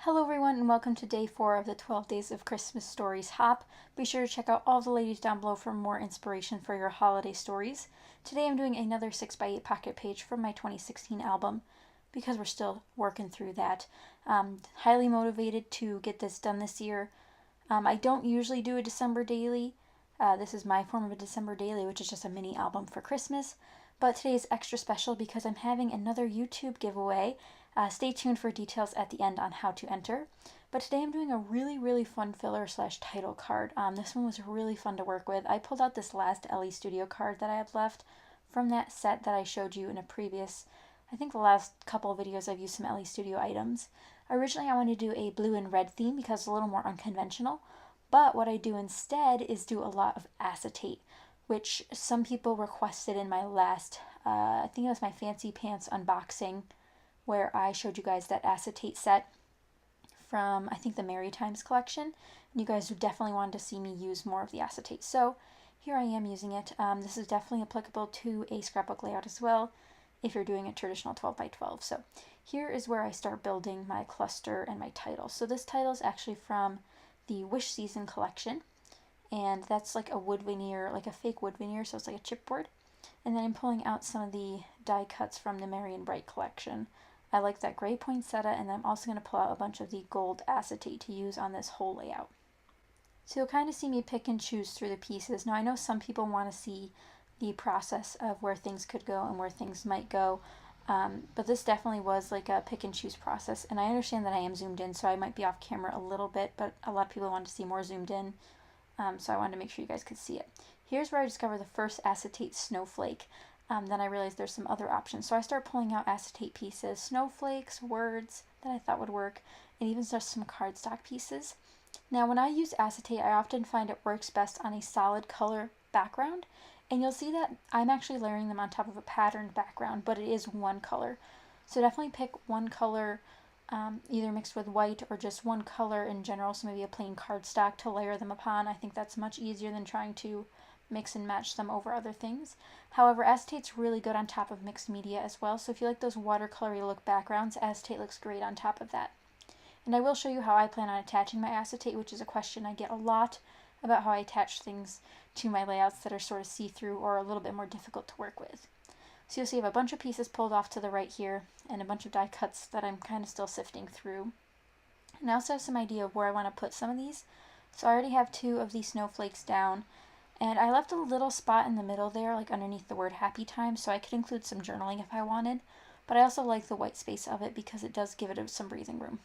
Hello everyone and welcome to day 4 of the 12 Days of Christmas Stories Hop. Be sure to check out all the ladies down below for more inspiration for your holiday stories. Today I'm doing another 6x8 pocket page from my 2016 album because we're still working through that. Highly motivated to get this done this year. I don't usually do a December daily. This is my form of a December daily, which is just a mini album for Christmas. But today is extra special because I'm having another YouTube giveaway. Stay tuned for details at the end on how to enter. But today I'm doing a really fun filler / title card. This one was really fun to work with. I pulled out this last LE Studio card that I had left from that set that I showed you in a previous, I think the last couple of videos I've used some LE Studio items. Originally I wanted to do a blue and red theme because it's a little more unconventional. But what I do instead is do a lot of acetate, which some people requested in my last, I think it was my Fancy Pants unboxing, where I showed you guys that acetate set from, I think, the Merry Times collection. And you guys definitely wanted to see me use more of the acetate. So here I am using it. This is definitely applicable to a scrapbook layout as well if you're doing a traditional 12x12. So here is where I start building my cluster and my title. So this title is actually from the Wish Season collection. And that's like a wood veneer, like a fake wood veneer, so it's like a chipboard. And then I'm pulling out some of the die cuts from the Merry and Bright collection. I like that gray poinsettia, and then I'm also going to pull out a bunch of the gold acetate to use on this whole layout. So you'll kind of see me pick and choose through the pieces. Now I know some people want to see the process of where things could go and where things might go, but this definitely was like a pick and choose process. And I understand that I am zoomed in, so I might be off camera a little bit, but a lot of people wanted to see more zoomed in, so I wanted to make sure you guys could see it. Here's where I discovered the first acetate snowflake. Then I realized there's some other options. So I start pulling out acetate pieces, snowflakes, words that I thought would work, and even just some cardstock pieces. Now when I use acetate, I often find it works best on a solid color background. And you'll see that I'm actually layering them on top of a patterned background, but it is one color. So definitely pick one color, either mixed with white or just one color in general, so maybe a plain cardstock to layer them upon. I think that's much easier than trying to mix and match them over other things. However, acetate's really good on top of mixed media as well, so if you like those watercolory look backgrounds, acetate looks great on top of that. And I will show you how I plan on attaching my acetate, which is a question I get a lot about how I attach things to my layouts that are sort of see-through or a little bit more difficult to work with. So you'll see I have a bunch of pieces pulled off to the right here and a bunch of die cuts that I'm kind of still sifting through. And I also have some idea of where I want to put some of these. So I already have 2 of these snowflakes down. And I left a little spot in the middle there, like underneath the word happy time, so I could include some journaling if I wanted. But I also like the white space of it because it does give it some breathing room.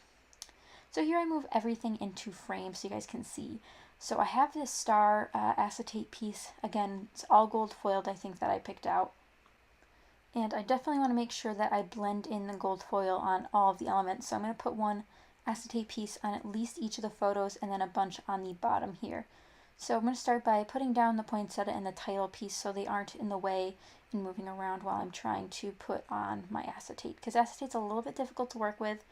So here I move everything into frames so you guys can see. So I have this star acetate piece. Again, it's all gold foiled, I think, that I picked out. And I definitely want to make sure that I blend in the gold foil on all of the elements. So I'm going to put one acetate piece on at least each of the photos and then a bunch on the bottom here. So I'm going to start by putting down the poinsettia and the title piece so they aren't in the way and moving around while I'm trying to put on my acetate, because acetate's a little bit difficult to work with.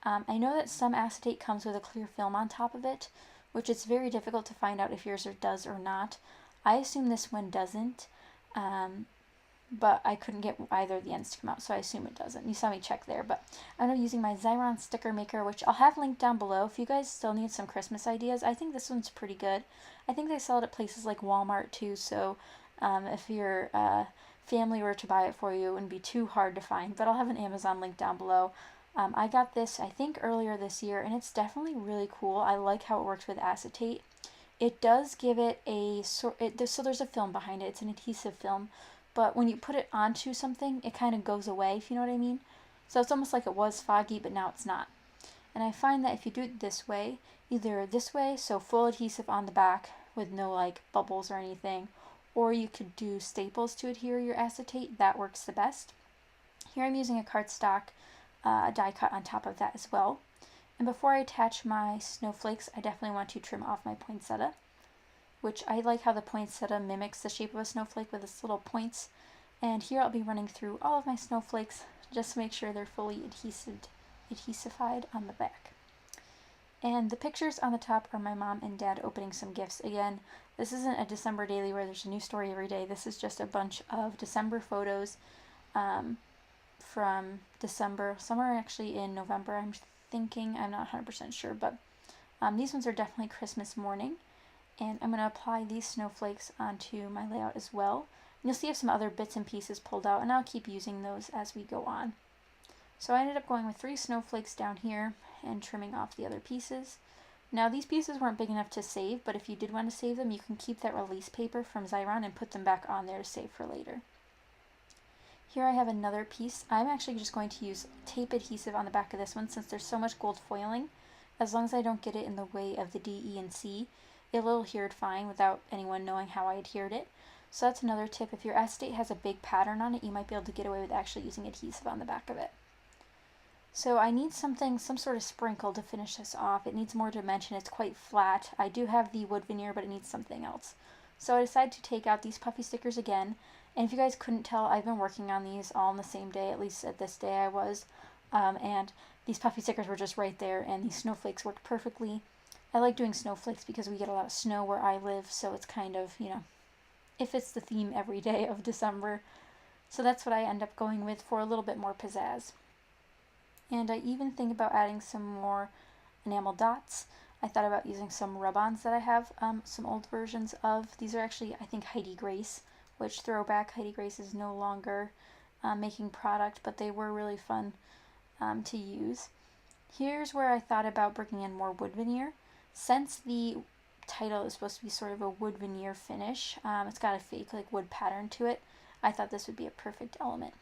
I know that some acetate comes with a clear film on top of it, which it's very difficult to find out if yours does or not. I assume this one doesn't, but I couldn't get either of the ends to come out, so I assume it doesn't. You saw me check there, but I'm using my Xyron sticker maker, which I'll have linked down below. If you guys still need some Christmas ideas, I think this one's pretty good. I think they sell it at places like Walmart too, so if your family were to buy it for you, it wouldn't be too hard to find, but I'll have an Amazon link down below. I got this, I think, earlier this year, and it's definitely really cool. I like how it works with acetate. It does give it a so there's a film behind it. It's an adhesive film. But when you put it onto something, it kind of goes away, if you know what I mean. So it's almost like it was foggy, but now it's not. And I find that if you do it this way, either this way, so full adhesive on the back with no like bubbles or anything, or you could do staples to adhere your acetate, that works the best. Here I'm using a cardstock die cut on top of that as well. And before I attach my snowflakes, I definitely want to trim off my poinsettia, which I like how the poinsettia mimics the shape of a snowflake with its little points. And here I'll be running through all of my snowflakes just to make sure they're fully adhesified on the back. And the pictures on the top are my mom and dad opening some gifts. Again, this isn't a December daily where there's a new story every day. This is just a bunch of December photos from December. Some are actually in November, I'm thinking. I'm not 100% sure, but these ones are definitely Christmas morning. And I'm going to apply these snowflakes onto my layout as well. And you'll see I have some other bits and pieces pulled out, and I'll keep using those as we go on. So I ended up going with 3 snowflakes down here and trimming off the other pieces. Now these pieces weren't big enough to save, but if you did want to save them, you can keep that release paper from Xyron and put them back on there to save for later. Here I have another piece. I'm actually just going to use tape adhesive on the back of this one since there's so much gold foiling. As long as I don't get it in the way of the D, E, and C, it'll adhere fine without anyone knowing how I adhered it. So that's another tip. If your acetate has a big pattern on it, you might be able to get away with actually using adhesive on the back of it. So I need some sort of sprinkle to finish this off. It needs more dimension. It's quite flat. I do have the wood veneer, but it needs something else. So I decided to take out these puffy stickers again. And if you guys couldn't tell, I've been working on these all on the same day, at least at this day I was. And these puffy stickers were just right there, and these snowflakes worked perfectly. I like doing snowflakes because we get a lot of snow where I live, so it's kind of, you know, it fits the theme every day of December. So that's what I end up going with for a little bit more pizzazz. And I even think about adding some more enamel dots. I thought about using some rub-ons that I have, some old versions of. These are actually, I think, Heidi Grace, which throwback. Heidi Grace is no longer making product, but they were really fun to use. Here's where I thought about bringing in more wood veneer. Since the title is supposed to be sort of a wood veneer finish, it's got a fake like wood pattern to it, I thought this would be a perfect element.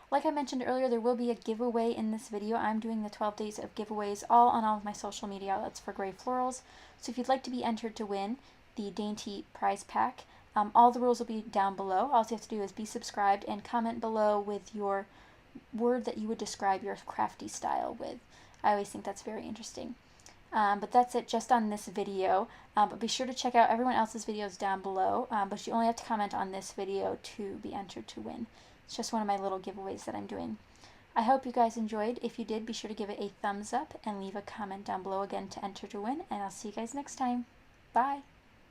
Like I mentioned earlier, there will be a giveaway in this video. I'm doing the 12 days of giveaways all on all of my social media outlets for Gray Florals. So if you'd like to be entered to win the Dainty Prize Pack, all the rules will be down below. All you have to do is be subscribed and comment below with your word that you would describe your crafty style with. I always think that's very interesting. But that's it just on this video. But be sure to check out everyone else's videos down below. But you only have to comment on this video to be entered to win. It's just one of my little giveaways that I'm doing. I hope you guys enjoyed. If you did, be sure to give it a thumbs up and leave a comment down below again to enter to win. And I'll see you guys next time. Bye!